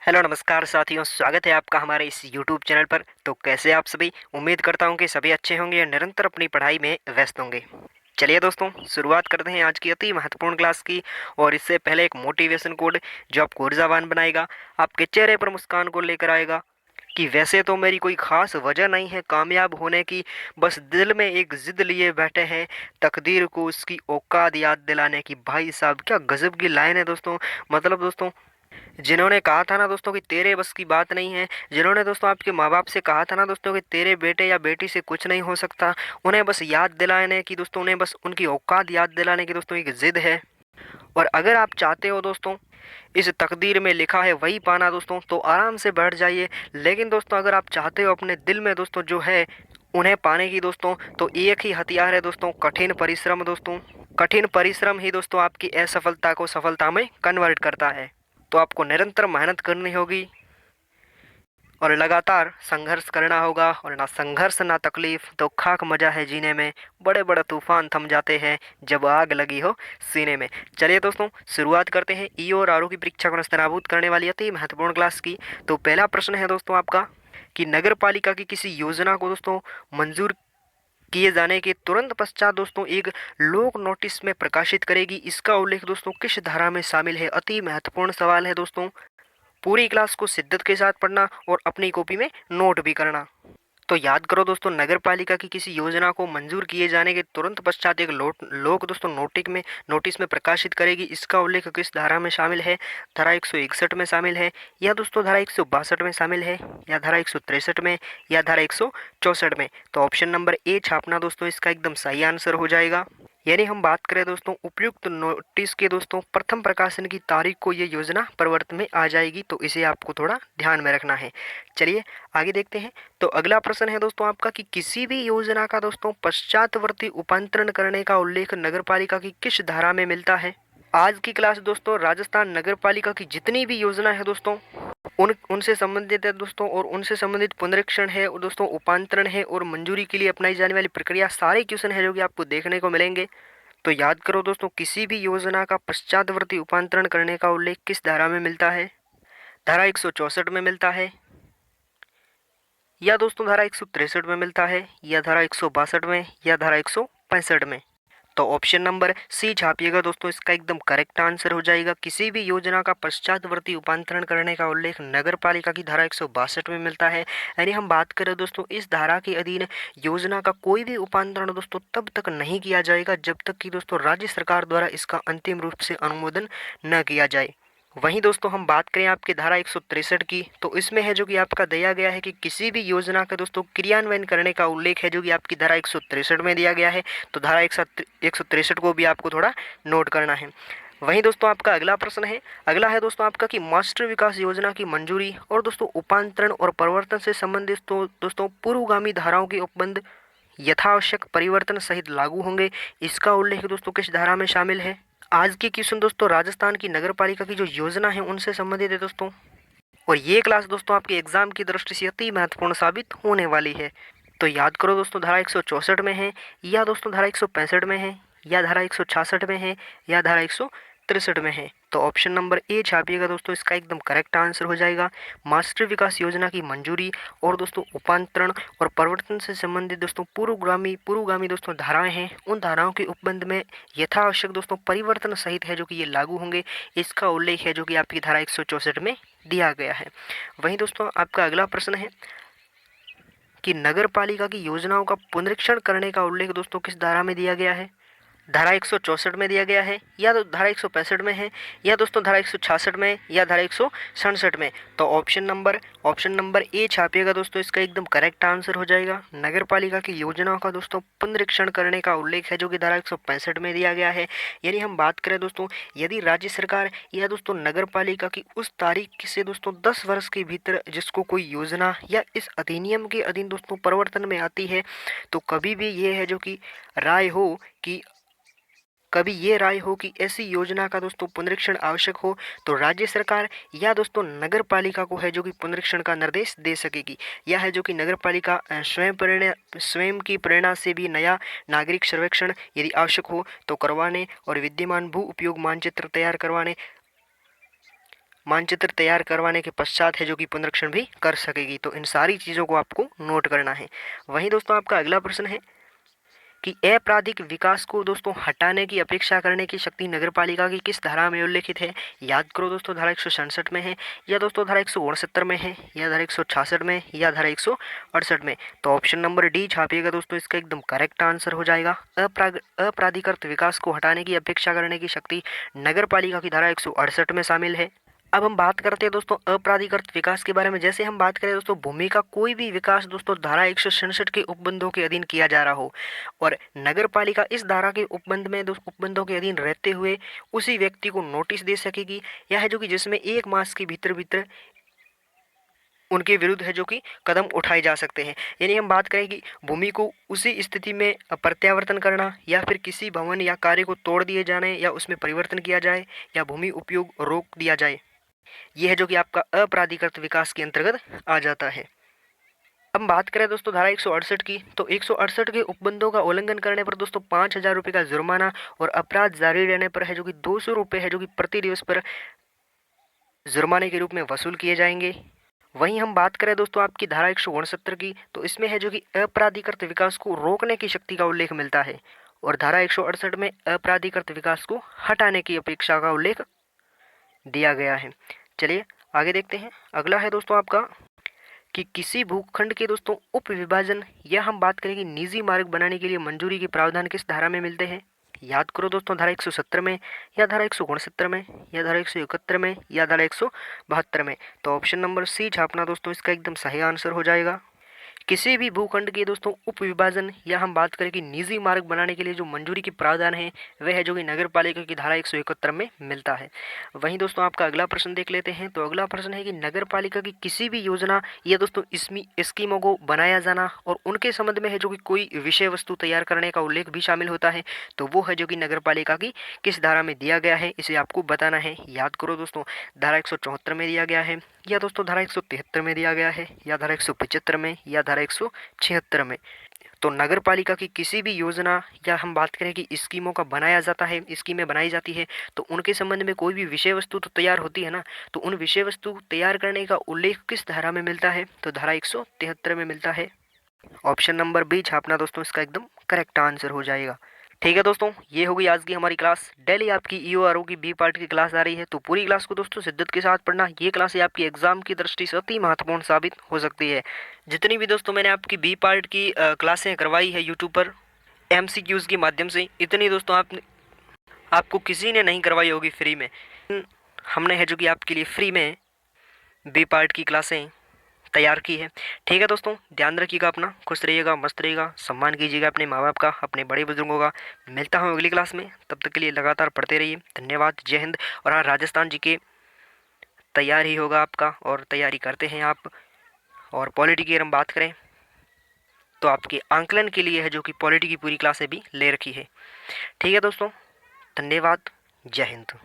Hello नमस्कार साथियों, स्वागत है आपका हमारे इस यूट्यूब चैनल पर। तो कैसे आप सभी? उम्मीद करता हूँ कि सभी अच्छे होंगे और निरंतर अपनी पढ़ाई में व्यस्त होंगे। चलिए दोस्तों, शुरुआत करते हैं आज की अति महत्वपूर्ण क्लास की। और इससे पहले एक मोटिवेशन कोड जो आपको ऊर्जावान बनाएगा, आपके चेहरे पर मुस्कान को लेकर आएगा कि वैसे तो मेरी कोई खास वजह नहीं है कामयाब होने की, बस दिल में एक जिद लिए बैठे हैं तकदीर को उसकी औकात याद दिलाने की। भाई साहब, क्या गजब की लाइन है दोस्तों। मतलब दोस्तों, जिन्होंने कहा था ना दोस्तों कि तेरे बस की बात नहीं है, जिन्होंने दोस्तों आपके माँ बाप से कहा था ना दोस्तों कि तेरे बेटे या बेटी से कुछ नहीं हो सकता, उन्हें बस याद दिलाने की दोस्तों, उन्हें बस उनकी औकात याद दिलाने की दोस्तों एक जिद है। और अगर आप चाहते हो दोस्तों इस तकदीर में लिखा है वही पाना दोस्तों, तो आराम से बैठ जाइए। लेकिन दोस्तों, अगर आप चाहते हो अपने दिल में दोस्तों जो है उन्हें पाने की दोस्तों, तो एक ही हथियार है दोस्तों, कठिन परिश्रम दोस्तों। कठिन परिश्रम ही दोस्तों आपकी असफलता को सफलता में कन्वर्ट करता है। तो आपको निरंतर मेहनत करनी होगी और लगातार संघर्ष करना होगा। और ना संघर्ष ना तकलीफ तो खाक मजा है जीने में। बड़े बड़े तूफान थम जाते हैं जब आग लगी हो सीने में। चलिए दोस्तों, शुरुआत करते हैं ई और आर ओ की परीक्षा को नस्तनाबूद करने वाली अति महत्वपूर्ण क्लास की। तो पहला प्रश्न है दोस्तों आपका कि नगर पालिका की किसी योजना को दोस्तों मंजूर किए जाने के तुरंत पश्चात दोस्तों एक लोक नोटिस में प्रकाशित करेगी, इसका उल्लेख दोस्तों किस धारा में शामिल है? अति महत्वपूर्ण सवाल है दोस्तों। पूरी क्लास को शिद्दत के साथ पढ़ना और अपनी कॉपी में नोट भी करना। तो याद करो दोस्तों, नगर पालिका की किसी योजना को मंजूर किए जाने के तुरंत पश्चात एक लोक दोस्तों नोटिस में प्रकाशित करेगी, इसका उल्लेख किस धारा में शामिल है? धारा 161 में शामिल है, या दोस्तों धारा 162 में शामिल है, या धारा 163 में, या धारा 164 में? तो ऑप्शन नंबर ए छापना दोस्तों इसका एकदम सही आंसर हो जाएगा। यानी हम बात करें दोस्तों उपयुक्त नोटिस के दोस्तों प्रथम प्रकाशन की तारीख को ये योजना प्रवर्तन में आ जाएगी, तो इसे आपको थोड़ा ध्यान में रखना है। चलिए आगे देखते हैं। तो अगला प्रश्न है दोस्तों आपका कि किसी भी योजना का दोस्तों पश्चातवर्ती उपांतरण करने का उल्लेख नगरपालिका की किस धारा में मिलता है? आज की क्लास दोस्तों राजस्थान नगरपालिका की जितनी भी योजना है दोस्तों उनसे संबंधित है दोस्तों, और उनसे संबंधित पुनरीक्षण है और दोस्तों उपांतरण है और मंजूरी के लिए अपनाई जाने वाली प्रक्रिया, सारे क्वेश्चन है जो कि आपको देखने को मिलेंगे। तो याद करो दोस्तों, किसी भी योजना का पश्चातवर्ती उपांतरण करने का उल्लेख किस धारा में मिलता है? धारा 164 में मिलता है, या दोस्तों धारा 163 में मिलता है, या धारा 162 में, या धारा 165 में? तो ऑप्शन नंबर सी छापिएगा दोस्तों, इसका एकदम करेक्ट आंसर हो जाएगा। किसी भी योजना का पश्चातवर्ती उपांतरण करने का उल्लेख नगर पालिका की धारा 162 में मिलता है। यानी हम बात करें दोस्तों, इस धारा के अधीन योजना का कोई भी उपांतरण दोस्तों तब तक नहीं किया जाएगा जब तक कि दोस्तों राज्य सरकार द्वारा इसका अंतिम रूप से अनुमोदन न किया जाए। वहीं दोस्तों हम बात करें आपकी धारा 163 की, तो इसमें है जो कि आपका दिया गया है कि किसी भी योजना का दोस्तों क्रियान्वयन करने का उल्लेख है जो कि आपकी धारा 163 में दिया गया है। तो धारा 163 को भी आपको थोड़ा नोट करना है। वहीं दोस्तों आपका अगला प्रश्न है, अगला है दोस्तों आपका कि मास्टर विकास योजना की मंजूरी और दोस्तों उपांतरण और परिवर्तन से संबंधित तो दोस्तों पूर्वगामी धाराओं के उपबंध यथावश्यक परिवर्तन सहित लागू होंगे, इसका उल्लेख दोस्तों किस धारा में शामिल है? आज की क्वेश्चन दोस्तों राजस्थान की नगर पालिका की जो योजना है उनसे संबंधित है दोस्तों, और ये क्लास दोस्तों आपके एग्जाम की दृष्टि से अति महत्वपूर्ण साबित होने वाली है। तो याद करो दोस्तों, धारा 164 में है, या दोस्तों धारा 165 में है, या धारा 166 में है, या धारा 163 में है? तो ऑप्शन नंबर ए छापिएगा दोस्तों, इसका एकदम करेक्ट आंसर हो जाएगा। मास्टर विकास योजना की मंजूरी और दोस्तों उपांतरण और परिवर्तन से संबंधित दोस्तों पूर्वगामी दोस्तों धाराएं हैं, उन धाराओं के उपबंध में यथावश्यक दोस्तों परिवर्तन सहित है जो कि ये लागू होंगे, इसका उल्लेख है जो कि आपकी धारा 164 में दिया गया है। वहीं दोस्तों आपका अगला प्रश्न है कि नगर पालिका की योजनाओं का पुनरीक्षण करने का उल्लेख दोस्तों किस धारा में दिया गया है? धारा 164 में दिया गया है, या तो धारा 165 में है, या दोस्तों धारा 166 में, या धारा 167 में? तो ऑप्शन नंबर ए छापिएगा दोस्तों, इसका एकदम करेक्ट आंसर हो जाएगा। नगर पालिका की योजनाओं का दोस्तों पुनरीक्षण करने का उल्लेख है जो कि धारा 165 में दिया गया है। यानी हम बात करें दोस्तों, यदि राज्य सरकार या दोस्तों नगर पालिका की उस तारीख से दोस्तों 10 वर्ष के भीतर जिसको कोई योजना या इस अधिनियम के अधीन दोस्तों परिवर्तन में आती है, तो कभी भी ये है जो कि राय हो कि कभी ये राय हो कि ऐसी योजना का दोस्तों पुनरीक्षण आवश्यक हो, तो राज्य सरकार या दोस्तों नगर पालिका को है जो कि पुनरीक्षण का निर्देश दे सकेगी। यह है जो कि नगर पालिका स्वयं की प्रेरणा से भी नया नागरिक सर्वेक्षण यदि आवश्यक हो तो करवाने, और विद्यमान भू उपयोग मानचित्र तैयार करवाने, मानचित्र तैयार करवाने के पश्चात है जो कि पुनरीक्षण भी कर सकेगी। तो इन सारी चीज़ों को आपको नोट करना है। वहीं दोस्तों आपका अगला प्रश्न है कि आपराधिक विकास को दोस्तों हटाने की अपेक्षा करने की शक्ति नगरपालिका की किस धारा में उल्लेखित है। याद करो दोस्तों, धारा 167 में है, या दोस्तों धारा 169 में है, या धारा 166 में, या धारा 168 में। तो ऑप्शन नंबर डी छापिएगा दोस्तों, इसका एकदम करेक्ट आंसर हो जाएगा। अपराधिकृत विकास को हटाने की अपेक्षा करने की शक्ति नगरपालिका की धारा 168 में शामिल है। अब हम बात करते हैं दोस्तों अपराधिकृत विकास के बारे में। जैसे हम बात करें दोस्तों, भूमि का कोई भी विकास दोस्तों धारा 167 के उपबंधों के अधीन किया जा रहा हो और नगर पालिका इस धारा के उपबंधों के अधीन रहते हुए उसी व्यक्ति को नोटिस दे सकेगी, या है जो कि जिसमें 1 मास के भीतर भीतर उनके विरुद्ध है जो कि कदम उठाए जा सकते हैं। यानी हम बात करें कि भूमि को उसी स्थिति में प्रत्यावर्तन करना, या फिर किसी भवन या कार्य को तोड़ दिए जाने या उसमें परिवर्तन किया जाए, या भूमि उपयोग रोक दिया जाए, यह है जो कि आपका अपराधिकृत विकास के अंतर्गत आ जाता है। हम बात करें दोस्तों धारा 168 की, तो 168 के उपबंधों का उल्लंघन करने पर दोस्तों 5,000 रुपये का जुर्माना और अपराध जारी रहने पर है जो कि 200 रुपये है जो कि प्रति दिवस पर जुर्माने के रूप में वसूल किए जाएंगे। वहीं हम बात करें दोस्तों आपकी धारा 169 की, तो इसमें है जो कि अपराधिकृत विकास को रोकने की शक्ति का उल्लेख मिलता है, और धारा 168 में अपराधिकृत विकास को हटाने की अपेक्षा का उल्लेख दिया गया है। चलिए आगे देखते हैं। अगला है दोस्तों आपका कि किसी भूखंड के दोस्तों उप विभाजन या हम बात करें कि निजी मार्ग बनाने के लिए मंजूरी के प्रावधान किस धारा में मिलते हैं। याद करो दोस्तों, धारा 170 में, या धारा 169 में, या धारा 171 में, या धारा 172 में। तो ऑप्शन नंबर सी छापना दोस्तों, इसका एकदम सही आंसर हो जाएगा। किसी भी भूखंड के दोस्तों उप विभाजन या हम बात करें कि निजी मार्ग बनाने के लिए जो मंजूरी की प्रावधान है वह है जो कि नगर पालिका की धारा 171 में मिलता है। वहीं दोस्तों आपका अगला प्रश्न देख लेते हैं। तो अगला प्रश्न है कि नगर पालिका की किसी भी योजना या दोस्तों स्कीमों को बनाया जाना और उनके संबंध में है जो कि कोई विषय वस्तु तैयार करने का उल्लेख भी शामिल होता है, तो वो है जो कि नगर पालिका की किस धारा में दिया गया है, इसे आपको बताना है। याद करो दोस्तों, धारा 174 में दिया गया है, या दोस्तों धारा 173 में दिया गया है, या धारा 175 में, या धारा 176 में। तो नगर पालिका की किसी भी योजना या हम बात करें कि स्कीमों का बनाया जाता है, स्कीमें बनाई जाती है, तो उनके संबंध में कोई भी विषय वस्तु तो तैयार होती है ना, तो उन विषय वस्तु तैयार करने का उल्लेख किस धारा में मिलता है, तो धारा 173 में मिलता है। ऑप्शन नंबर बी छापना दोस्तों, इसका एकदम करेक्ट आंसर हो जाएगा। ठीक है दोस्तों, ये होगी आज की हमारी क्लास। डेली आपकी ईओआरओ की बी पार्ट की क्लास आ रही है, तो पूरी क्लास को दोस्तों शिद्दत के साथ पढ़ना। ये क्लास आपकी एग्जाम की दृष्टि से अति महत्वपूर्ण साबित हो सकती है। जितनी भी दोस्तों मैंने आपकी बी पार्ट की क्लासें करवाई है यूट्यूब पर एमसीक्यूज़ के माध्यम से, इतनी दोस्तों आपको किसी ने नहीं करवाई होगी फ्री में। हमने है जो कि आपके लिए फ्री में बी पार्ट की क्लासें तैयार की है। ठीक है दोस्तों, ध्यान रखिएगा अपना, खुश रहिएगा, मस्त रहिएगा, सम्मान कीजिएगा अपने माँ बाप का, अपने बड़े बुजुर्गों का। मिलता हूँ अगली क्लास में, तब तक के लिए लगातार पढ़ते रहिए। धन्यवाद, जय हिंद। और हाँ, राजस्थान जी के तैयार ही होगा आपका, और तैयारी करते हैं आप। और पॉलिटी की अगर हम बात करें तो आपके आंकलन के लिए है जो कि पॉलिटी की पूरी क्लासें भी ले रखी है। ठीक है दोस्तों, धन्यवाद, जय हिंद।